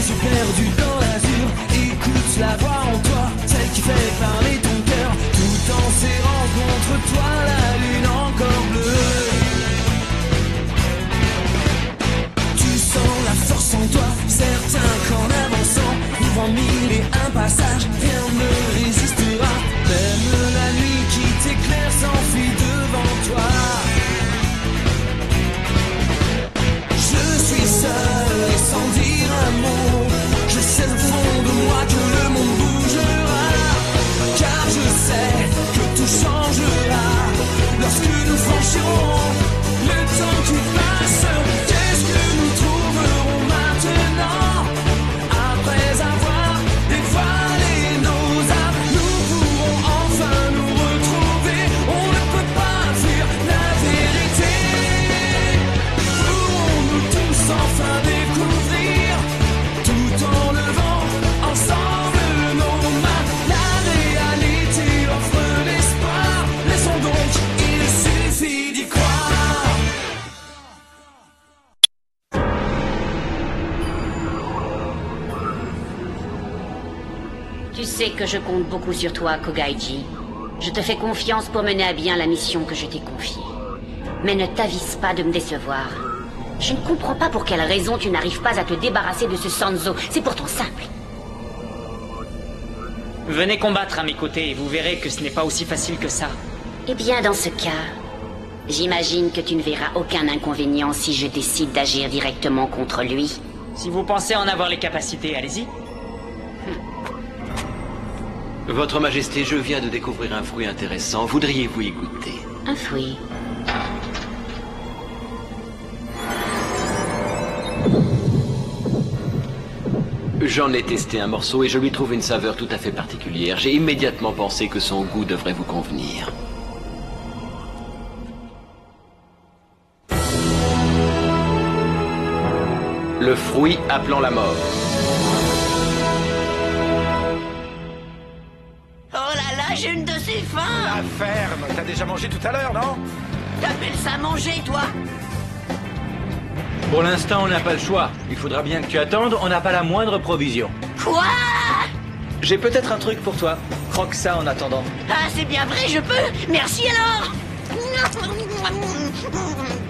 yeux perdus dans l'azur. Écoute la voix en toi, celle qui fait parler ton cœur, tout en serrant contre toi la lune encore bleue. Tu sens la force en toi, certain qu'en avançant, ouvrant mille et un passages, rien ne résistera. Même la nuit qui t'éclaire s'enfuit devant toi. Je suis seul et sans dire un mot, je sais au fond de moi que le monde bougera, car je sais que tout changera lorsque nous franchirons le temps qui passe. Qu'est-ce que nous trouverons maintenant après avoir dévoilé nos âmes? Nous pourrons enfin nous retrouver, on ne peut pas fuir la vérité. Pourrons-nous tous enfin découvrir, tout en levant ensemble nos mains, la réalité offre l'espoir. Laissons donc, il suffit d'y croire. Tu sais que je compte beaucoup sur toi, Kogaiji. Je te fais confiance pour mener à bien la mission que je t'ai confiée. Mais ne t'avise pas de me décevoir. Je ne comprends pas pour quelle raison tu n'arrives pas à te débarrasser de ce Sanzo. C'est pourtant simple. Venez combattre à mes côtés et vous verrez que ce n'est pas aussi facile que ça. Eh bien, dans ce cas, j'imagine que tu ne verras aucun inconvénient si je décide d'agir directement contre lui. Si vous pensez en avoir les capacités, allez-y. Votre Majesté, je viens de découvrir un fruit intéressant. Voudriez-vous y goûter? Un fruit. J'en ai testé un morceau et je lui trouve une saveur tout à fait particulière. J'ai immédiatement pensé que son goût devrait vous convenir. Le fruit appelant la mort. Oh là là, j'ai une de ces faim. La ferme, t'as déjà mangé tout à l'heure, non? T'appelles ça manger, toi? Pour l'instant, on n'a pas le choix. Il faudra bien que tu attendes, on n'a pas la moindre provision. Quoi? J'ai peut-être un truc pour toi. Croque ça en attendant. Ah, c'est bien vrai, je peux? Merci alors.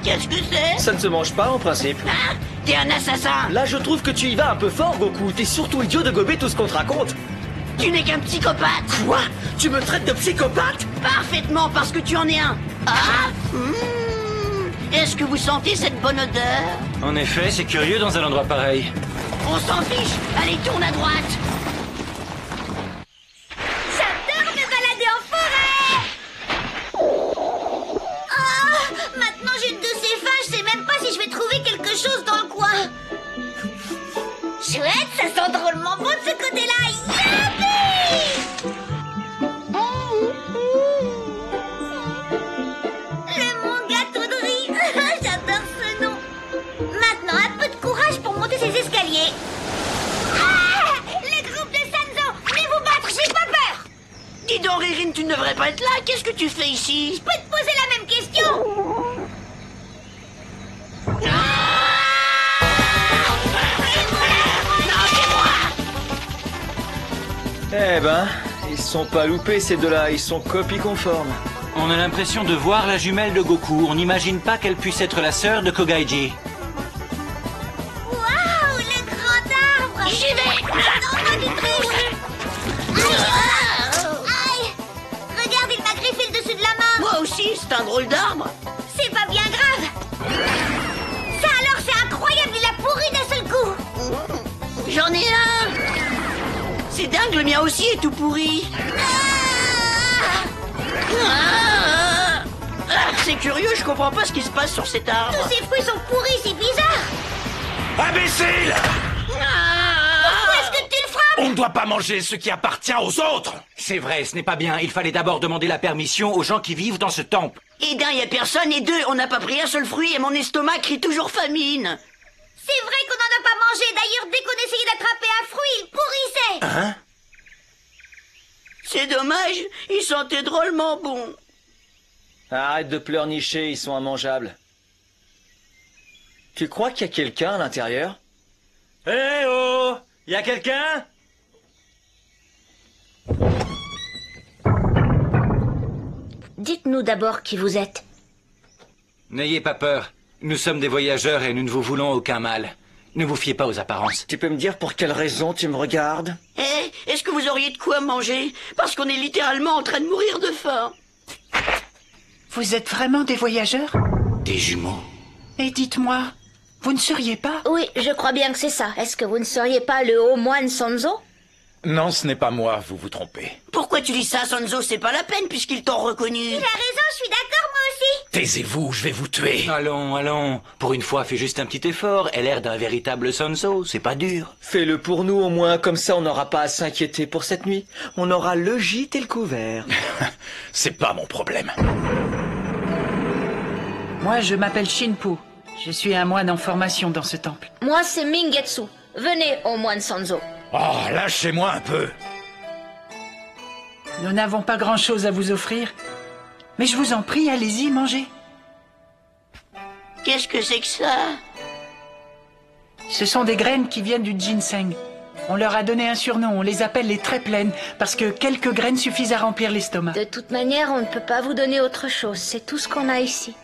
Qu'est-ce que c'est? Ça ne se mange pas en principe. Ah, t'es un assassin. Là, je trouve que tu y vas un peu fort, Goku. T'es surtout idiot de gober tout ce qu'on te raconte. Tu n'es qu'un psychopathe. Quoi? Tu me traites de psychopathe? Parfaitement, parce que tu en es un. Ah, Est-ce que vous sentez cette bonne odeur? En effet, c'est curieux dans un endroit pareil. On s'en fiche. Allez, tourne à droite. J'adore me balader en forêt. Ah, maintenant j'ai une de ces fins, je sais même pas si je vais trouver quelque chose dans le coin. Chouette, ça sent drôlement bon de ce côté-là. Youpi! Le mon gâteau de riz. J'adore ce nom. Maintenant, un peu de courage pour monter ces escaliers. Ah, le groupe de Sanzo, venez vous battre, j'ai pas peur. Dis donc, Ririne, tu ne devrais pas être là. Qu'est-ce que tu fais ici? Je peux te poser la même question? Eh ben, ils se sont pas loupés ces deux-là, ils sont copies conformes. On a l'impression de voir la jumelle de Goku. On n'imagine pas qu'elle puisse être la sœur de Kogaiji. Waouh, le grand arbre. J'y vais. Non, pas du truc. Aïe. Regarde, il m'a griffé le dessus de la main. Moi aussi, c'est un drôle d'arbre. C'est pas bien grave. Ça alors, c'est incroyable, il a pourri d'un seul coup. J'en ai un. C'est dingue, le mien aussi est tout pourri. C'est curieux, je comprends pas ce qui se passe sur cet arbre. Tous ces fruits sont pourris, c'est bizarre. Imbécile! Pourquoi est-ce que tu le frappes? On ne doit pas manger ce qui appartient aux autres! C'est vrai, ce n'est pas bien. Il fallait d'abord demander la permission aux gens qui vivent dans ce temple. Et d'un, y a personne, et deux, on n'a pas pris un seul fruit et mon estomac crie toujours famine. C'est vrai qu'on n'en a pas mangé. D'ailleurs, dès qu'on essayait d'attraper un fruit, il pourrissait. Hein? C'est dommage, il sentait drôlement bon. Arrête de pleurnicher, ils sont immangeables. Tu crois qu'il y a quelqu'un à l'intérieur? Eh oh! Y a quelqu'un? Dites-nous d'abord qui vous êtes. N'ayez pas peur. Nous sommes des voyageurs et nous ne vous voulons aucun mal. Ne vous fiez pas aux apparences. Tu peux me dire pour quelle raison tu me regardes? Eh, est-ce que vous auriez de quoi manger? Parce qu'on est littéralement en train de mourir de faim. Vous êtes vraiment des voyageurs? Des jumeaux. Et dites-moi, vous ne seriez pas? Oui, je crois bien que c'est ça. Est-ce que vous ne seriez pas le haut moine Sanzo? Non, ce n'est pas moi, vous vous trompez. Pourquoi tu dis ça, Sanzo? C'est pas la peine puisqu'ils t'ont reconnu. Il a raison, je suis d'accord, moi aussi. Taisez-vous, je vais vous tuer. Allons, allons. Pour une fois, fais juste un petit effort. Elle a l'air d'un véritable Sanzo. C'est pas dur. Fais-le pour nous au moins, comme ça on n'aura pas à s'inquiéter pour cette nuit. On aura le gîte et le couvert. C'est pas mon problème. Moi, je m'appelle Shinpu. Je suis un moine en formation dans ce temple. Moi, c'est Mingetsu. Venez, haut moine Sanzo. Oh, lâchez-moi un peu. Nous n'avons pas grand-chose à vous offrir. Mais je vous en prie, allez-y, mangez. Qu'est-ce que c'est que ça? Ce sont des graines qui viennent du ginseng. On leur a donné un surnom, on les appelle les très pleines, parce que quelques graines suffisent à remplir l'estomac. De toute manière, on ne peut pas vous donner autre chose. C'est tout ce qu'on a ici.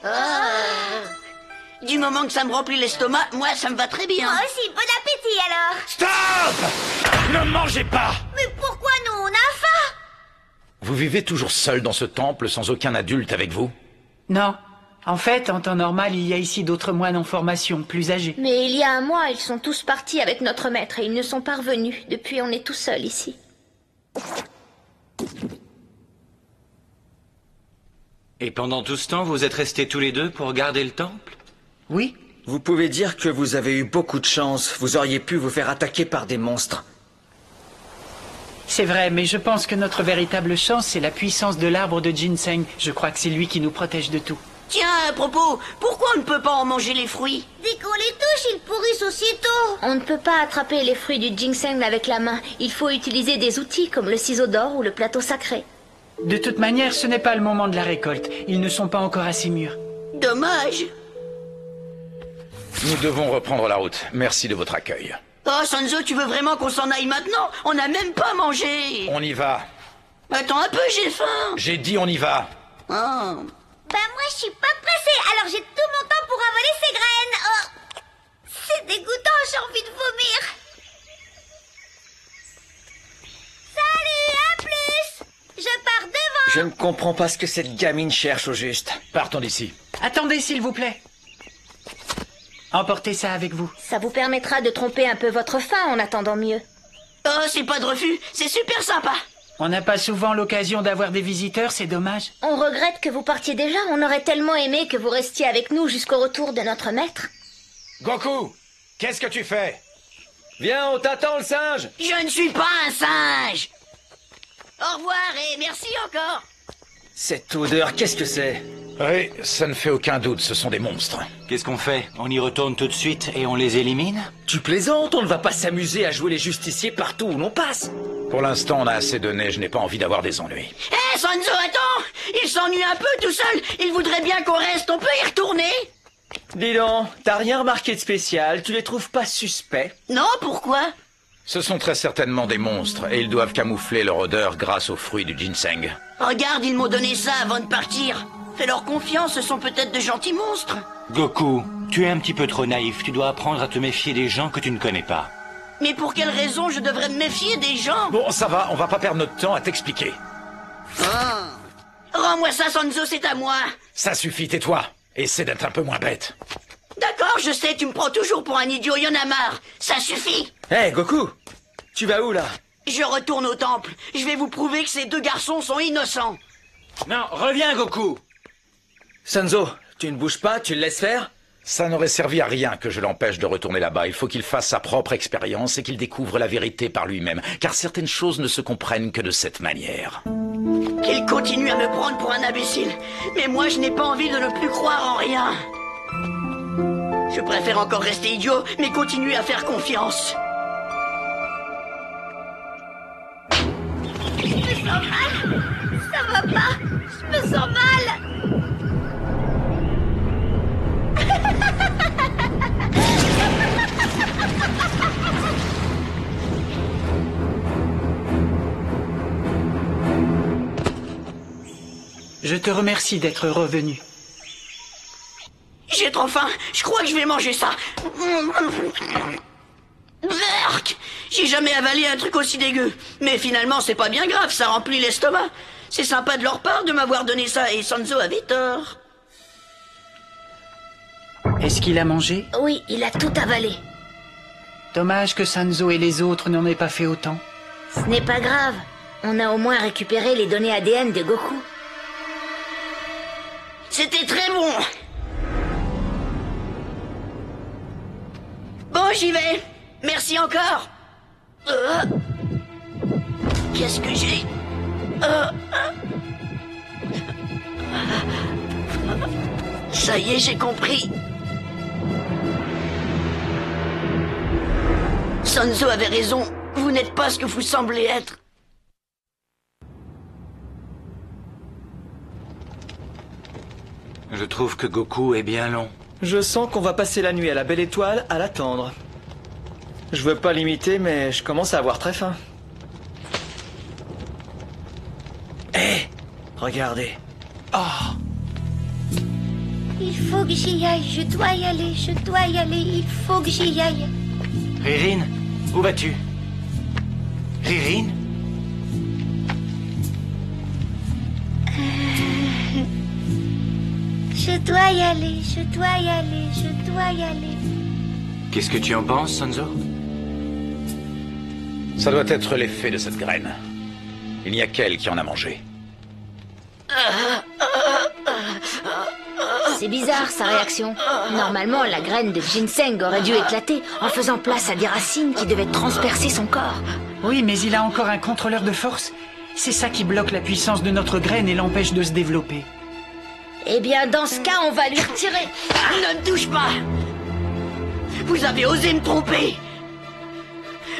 Du moment que ça me remplit l'estomac, moi, ça me va très bien. Moi aussi, bon appétit alors. Stop! Ne mangez pas! Mais pourquoi nous, on a faim? Vous vivez toujours seul dans ce temple sans aucun adulte avec vous? Non. En fait, en temps normal, il y a ici d'autres moines en formation, plus âgés. Mais il y a un mois, ils sont tous partis avec notre maître et ils ne sont pas revenus. Depuis, on est tout seuls ici. Et pendant tout ce temps, vous êtes restés tous les deux pour garder le temple? Oui. Vous pouvez dire que vous avez eu beaucoup de chance. Vous auriez pu vous faire attaquer par des monstres. C'est vrai, mais je pense que notre véritable chance, c'est la puissance de l'arbre de ginseng. Je crois que c'est lui qui nous protège de tout. Tiens, à propos, pourquoi on ne peut pas en manger les fruits? Dès qu'on les touche, ils pourrissent aussitôt. On ne peut pas attraper les fruits du ginseng avec la main. Il faut utiliser des outils comme le ciseau d'or ou le plateau sacré. De toute manière, ce n'est pas le moment de la récolte. Ils ne sont pas encore assez mûrs. Dommage. Nous devons reprendre la route. Merci de votre accueil. Oh, Sanzo, tu veux vraiment qu'on s'en aille maintenant? On n'a même pas mangé. On y va. Attends un peu, j'ai faim. J'ai dit on y va. Oh. Ben moi, je suis pas pressée, alors j'ai tout mon temps pour avaler ces graines. Oh, c'est dégoûtant, j'ai envie de vomir. Salut, à plus. Je pars devant. Je ne comprends pas ce que cette gamine cherche au juste. Partons d'ici. Attendez, s'il vous plaît. Emportez ça avec vous. Ça vous permettra de tromper un peu votre faim en attendant mieux. Oh, c'est pas de refus, c'est super sympa. On n'a pas souvent l'occasion d'avoir des visiteurs, c'est dommage. On regrette que vous partiez déjà. On aurait tellement aimé que vous restiez avec nous jusqu'au retour de notre maître. Goku, qu'est-ce que tu fais? Viens, on t'attend, le singe. Je ne suis pas un singe. Au revoir et merci encore. Cette odeur, qu'est-ce que c'est? Oui, ça ne fait aucun doute, ce sont des monstres. Qu'est-ce qu'on fait? On y retourne tout de suite et on les élimine? Tu plaisantes, on ne va pas s'amuser à jouer les justiciers partout où l'on passe. Pour l'instant, on a assez de neige, je n'ai pas envie d'avoir des ennuis. Hé, Sanzo, attends. Il s'ennuie un peu tout seul. Il voudrait bien qu'on reste, on peut y retourner? Dis donc, t'as rien remarqué de spécial, tu les trouves pas suspects? Non, pourquoi? Ce sont très certainement des monstres, et ils doivent camoufler leur odeur grâce aux fruits du ginseng. Regarde, ils m'ont donné ça avant de partir. Fais-leur confiance, ce sont peut-être de gentils monstres. Goku, tu es un petit peu trop naïf. Tu dois apprendre à te méfier des gens que tu ne connais pas. Mais pour quelle raison je devrais me méfier des gens? Bon, ça va, on va pas perdre notre temps à t'expliquer. Rends-moi ça, Sanzo, c'est à moi. Ça suffit, tais-toi. Essaie d'être un peu moins bête. D'accord, je sais, tu me prends toujours pour un idiot, y en a marre. Ça suffit. Hé, Goku, tu vas où, là? Je retourne au temple. Je vais vous prouver que ces deux garçons sont innocents. Non, reviens, Goku. Sanzo, tu ne bouges pas, tu le laisses faire? Ça n'aurait servi à rien que je l'empêche de retourner là-bas. Il faut qu'il fasse sa propre expérience et qu'il découvre la vérité par lui-même. Car certaines choses ne se comprennent que de cette manière. Qu'il continue à me prendre pour un imbécile. Mais moi, je n'ai pas envie de ne plus croire en rien. Je préfère encore rester idiot, mais continuer à faire confiance. Je me sens mal. Ça va pas. Je me sens mal. Je te remercie d'être revenu. J'ai trop faim. Je crois que je vais manger ça. Berk! J'ai jamais avalé un truc aussi dégueu. Mais finalement, c'est pas bien grave, ça remplit l'estomac. C'est sympa de leur part de m'avoir donné ça et Sanzo avait tort. Est-ce qu'il a mangé? Oui, il a tout avalé. Dommage que Sanzo et les autres n'en aient pas fait autant. Ce n'est pas grave. On a au moins récupéré les données ADN de Goku. C'était très bon. Bon, j'y vais. Merci encore. Qu'est-ce que j'ai? Ça y est, j'ai compris. Sanzo avait raison. Vous n'êtes pas ce que vous semblez être. Je trouve que Goku est bien long. Je sens qu'on va passer la nuit à la Belle Étoile à l'attendre. Je veux pas l'imiter, mais je commence à avoir très faim. Hé, regardez. Oh. Il faut que j'y aille, je dois y aller, il faut que j'y aille. Ririne, où vas-tu? Ririne? Je dois y aller, je dois y aller, je dois y aller. Qu'est-ce que tu en penses, Sanzo? Ça doit être l'effet de cette graine. Il n'y a qu'elle qui en a mangé. C'est bizarre sa réaction. Normalement, la graine de ginseng aurait dû éclater en faisant place à des racines qui devaient transpercer son corps. Oui, mais il a encore un contrôleur de force. C'est ça qui bloque la puissance de notre graine et l'empêche de se développer. Eh bien, dans ce cas, on va lui retirer. Ne me touche pas. Vous avez osé me tromper.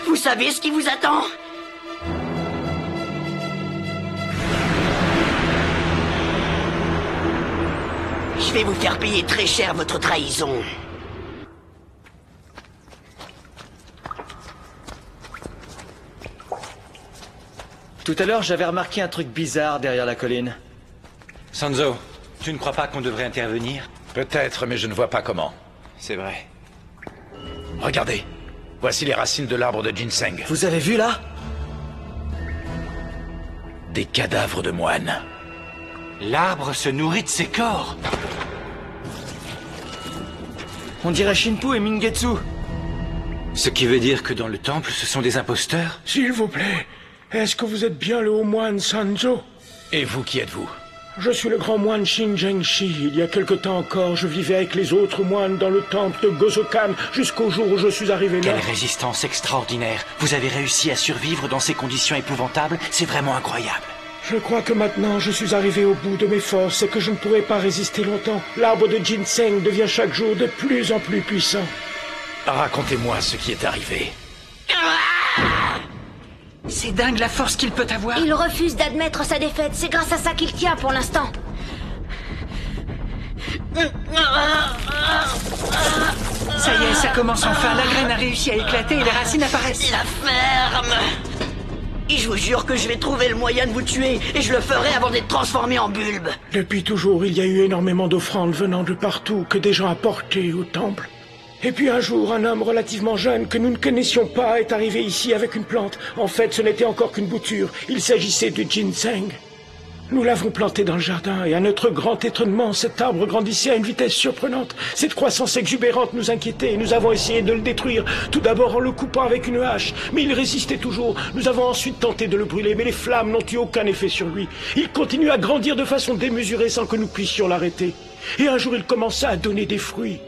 Vous savez ce qui vous attend? Je vais vous faire payer très cher votre trahison. Tout à l'heure, j'avais remarqué un truc bizarre derrière la colline. Sanzo, tu ne crois pas qu'on devrait intervenir? Peut-être, mais je ne vois pas comment. C'est vrai. Regardez. Voici les racines de l'arbre de ginseng. Vous avez vu là? Des cadavres de moines. L'arbre se nourrit de ses corps. On dirait Shinpu et Mingetsu. Ce qui veut dire que dans le temple, ce sont des imposteurs? S'il vous plaît, est-ce que vous êtes bien le haut moine Sanzo? Et vous, qui êtes-vous? Je suis le grand moine Shinjengshi. Il y a quelque temps encore, je vivais avec les autres moines dans le temple de Gozokan jusqu'au jour où je suis arrivé là. Quelle résistance extraordinaire. Vous avez réussi à survivre dans ces conditions épouvantables. C'est vraiment incroyable. Je crois que maintenant je suis arrivé au bout de mes forces et que je ne pourrai pas résister longtemps. L'arbre de ginseng devient chaque jour de plus en plus puissant. Racontez-moi ce qui est arrivé. C'est dingue la force qu'il peut avoir. Il refuse d'admettre sa défaite. C'est grâce à ça qu'il tient pour l'instant. Ça y est, ça commence enfin. La graine a réussi à éclater et les racines apparaissent. La ferme. Et je vous jure que je vais trouver le moyen de vous tuer, et je le ferai avant d'être transformé en bulbe. Depuis toujours, il y a eu énormément d'offrandes venant de partout que des gens apportaient au temple. Et puis un jour, un homme relativement jeune que nous ne connaissions pas est arrivé ici avec une plante. En fait, ce n'était encore qu'une bouture. Il s'agissait du ginseng. Nous l'avons planté dans le jardin, et à notre grand étonnement, cet arbre grandissait à une vitesse surprenante. Cette croissance exubérante nous inquiétait, et nous avons essayé de le détruire, tout d'abord en le coupant avec une hache. Mais il résistait toujours. Nous avons ensuite tenté de le brûler, mais les flammes n'ont eu aucun effet sur lui. Il continue à grandir de façon démesurée sans que nous puissions l'arrêter. Et un jour, il commença à donner des fruits.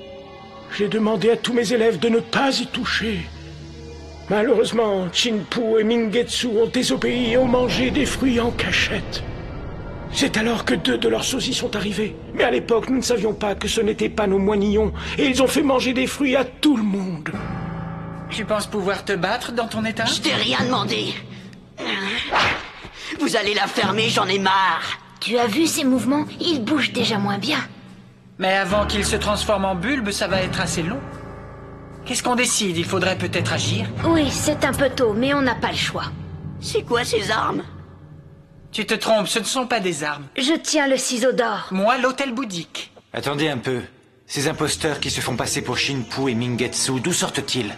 J'ai demandé à tous mes élèves de ne pas y toucher. Malheureusement, Shinpu et Mingetsu ont désobéi et ont mangé des fruits en cachette. C'est alors que 2 de leurs sosies sont arrivés. Mais à l'époque, nous ne savions pas que ce n'étaient pas nos moignons. Et ils ont fait manger des fruits à tout le monde. Tu penses pouvoir te battre dans ton état? Je t'ai rien demandé. Vous allez la fermer, j'en ai marre. Tu as vu ses mouvements? Il bouge déjà moins bien. Mais avant qu'il se transforme en bulbe, ça va être assez long. Qu'est-ce qu'on décide? Il faudrait peut-être agir? Oui, c'est un peu tôt, mais on n'a pas le choix. C'est quoi ces armes? Tu te trompes, ce ne sont pas des armes. Je tiens le ciseau d'or. Moi, l'hôtel bouddhique. Attendez un peu. Ces imposteurs qui se font passer pour Shinpu et Mingetsu, d'où sortent-ils?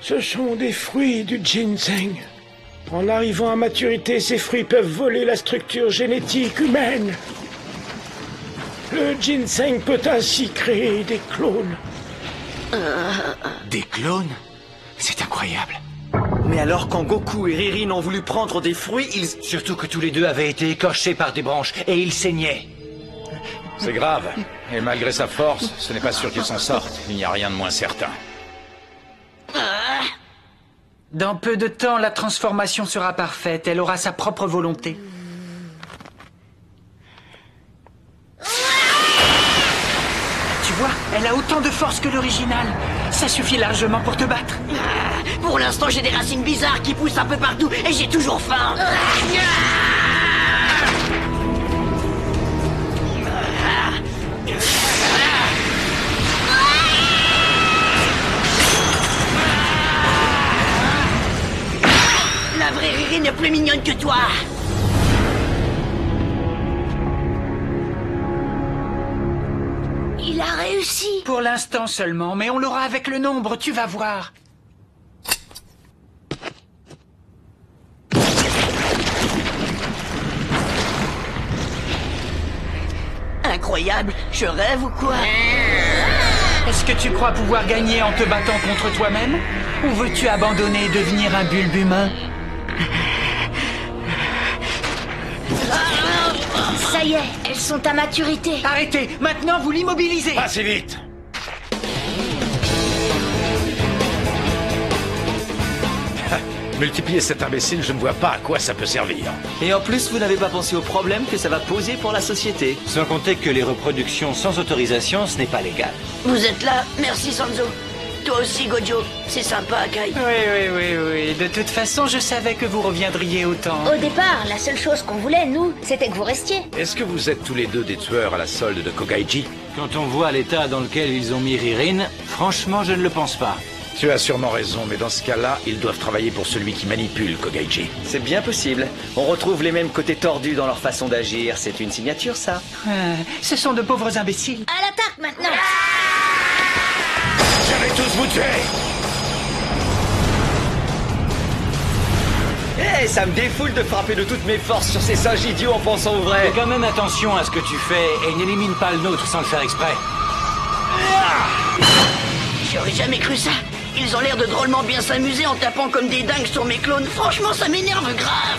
Ce sont des fruits du ginseng. En arrivant à maturité, ces fruits peuvent voler la structure génétique humaine. Le ginseng peut ainsi créer des clones. Des clones? C'est incroyable. Mais alors quand Goku et Ririn ont voulu prendre des fruits, ils... Surtout que tous les deux avaient été écorchés par des branches et ils saignaient. C'est grave. Et malgré sa force, ce n'est pas sûr qu'il s'en sorte. Il n'y a rien de moins certain. Dans peu de temps, la transformation sera parfaite. Elle aura sa propre volonté. Tu vois, elle a autant de force que l'original. Ça suffit largement pour te battre. Pour l'instant, j'ai des racines bizarres qui poussent un peu partout et j'ai toujours faim. La vraie Riri n'est plus mignonne que toi. Il a réussi. Pour l'instant seulement, mais on l'aura avec le nombre, tu vas voir. Incroyable, je rêve ou quoi? Est-ce que tu crois pouvoir gagner en te battant contre toi-même? Ou veux-tu abandonner et devenir un bulbe humain? Ça y est, elles sont à maturité. Arrêtez! Maintenant, vous l'immobilisez! Pas si vite! Multiplier cet imbécile, je ne vois pas à quoi ça peut servir. Et en plus, vous n'avez pas pensé au problème que ça va poser pour la société. Sans compter que les reproductions sans autorisation, ce n'est pas légal. Vous êtes là, merci Sanzo. Toi aussi Gojo, c'est sympa Kai. Oui. De toute façon, je savais que vous reviendriez autant. Au départ, la seule chose qu'on voulait, nous, c'était que vous restiez. Est-ce que vous êtes tous les deux des tueurs à la solde de Kogaiji? Quand on voit l'état dans lequel ils ont mis Ririn, franchement, je ne le pense pas. Tu as sûrement raison, mais dans ce cas-là, ils doivent travailler pour celui qui manipule Kogaiji. C'est bien possible. On retrouve les mêmes côtés tordus dans leur façon d'agir. C'est une signature, ça. Ce sont de pauvres imbéciles. À l'attaque maintenant. Je vais tous vous tuer! Eh, ça me défoule de frapper de toutes mes forces sur ces singes idiots en pensant au vrai. Fais quand même attention à ce que tu fais et n'élimine pas le nôtre sans le faire exprès. J'aurais jamais cru ça. Ils ont l'air de drôlement bien s'amuser en tapant comme des dingues sur mes clones. Franchement, ça m'énerve grave.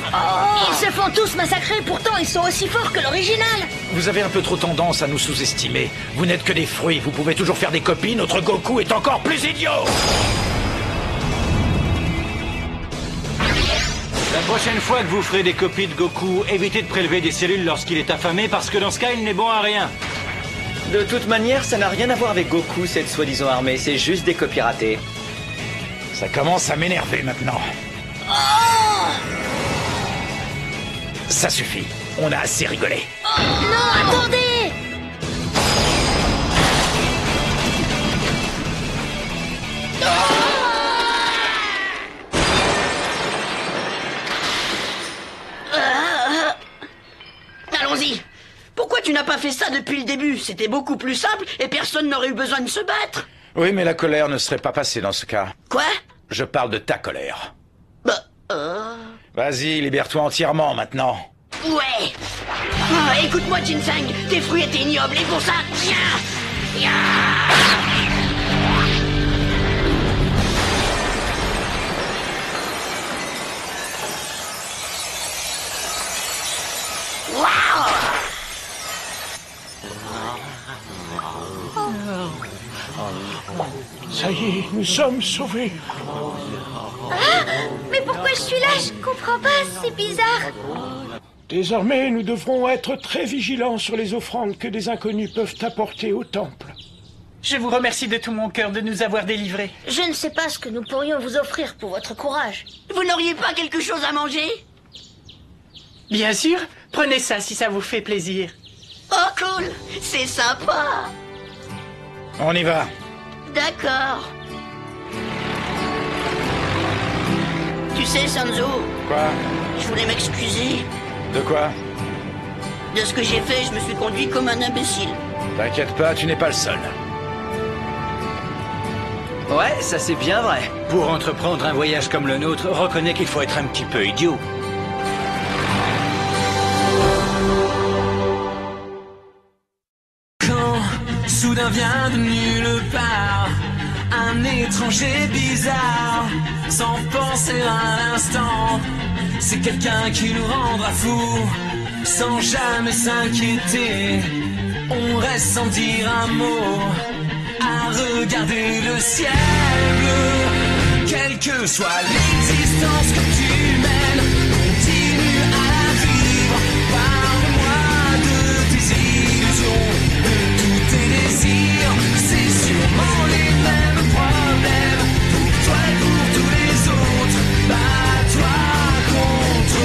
Ils se font tous massacrer, pourtant ils sont aussi forts que l'original. Vous avez un peu trop tendance à nous sous-estimer. Vous n'êtes que des fruits, vous pouvez toujours faire des copies, notre Goku est encore plus idiot! La prochaine fois que vous ferez des copies de Goku, évitez de prélever des cellules lorsqu'il est affamé parce que dans ce cas, il n'est bon à rien. De toute manière, ça n'a rien à voir avec Goku, cette soi-disant armée. C'est juste des copies ratées. Ça commence à m'énerver maintenant. Ça suffit. On a assez rigolé. Non, attendez! Allons-y. Pourquoi tu n'as pas fait ça depuis le début? C'était beaucoup plus simple et personne n'aurait eu besoin de se battre. Oui, mais la colère ne serait pas passée dans ce cas. Quoi? Je parle de ta colère. Bah, Vas-y, libère-toi entièrement maintenant. ouais. Écoute-moi, Ginseng, tes fruits étaient ignobles et pour ça... Ça y est, nous sommes sauvés. Mais pourquoi je suis là? Je comprends pas, c'est bizarre. Désormais, nous devrons être très vigilants sur les offrandes que des inconnus peuvent apporter au temple. Je vous remercie de tout mon cœur de nous avoir délivrés. Je ne sais pas ce que nous pourrions vous offrir pour votre courage. Vous n'auriez pas quelque chose à manger? Bien sûr, prenez ça si ça vous fait plaisir. Oh cool, c'est sympa. On y va. D'accord. Tu sais, Sanzo, Quoi? je voulais m'excuser. De quoi? De ce que j'ai fait, je me suis conduit comme un imbécile. T'inquiète pas, tu n'es pas le seul. Ouais, ça c'est bien vrai. Pour entreprendre un voyage comme le nôtre, reconnais qu'il faut être un petit peu idiot. Quand soudain vient de nulle part un étranger bizarre, sans penser un instant, c'est quelqu'un qui nous rendra fous, sans jamais s'inquiéter. On reste sans dire un mot, à regarder le ciel bleu. Quelle que soit l'existence que tu mènes, continue à la vivre. Parle-moi de tes illusions, de tous tes désirs. C'est sûrement les mêmes problèmes pour toi et pour tous les autres. Bats-toi contre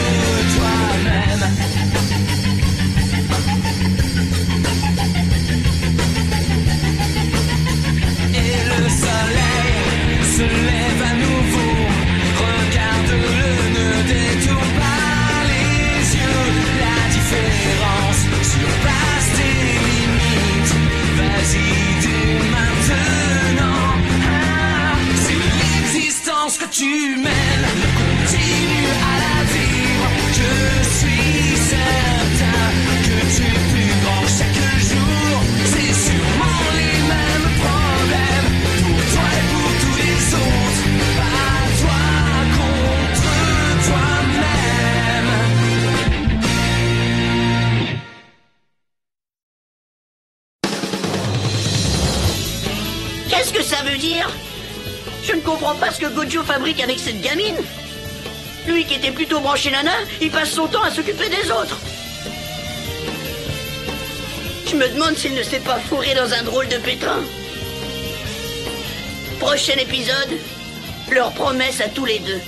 toi-même. Le soleil se lève à nouveau. Regarde-le, ne détourne pas les yeux. La différence surpasse tes limites. Vas-y dès maintenant. C'est l'existence que tu mènes. Continue à la vivre. Je suis certain que tu es plus grand chaque jour. C'est sûrement les mêmes problèmes. Toi et pour tous les autres, bats-toi contre toi-même. Qu'est-ce que ça veut dire? Je ne comprends pas ce que Gojo fabrique avec cette gamine. Lui qui était plutôt branché nana, il passe son temps à s'occuper des autres. Je me demande s'il ne s'est pas fourré dans un drôle de pétrin. Prochain épisode, leur promesse à tous les deux.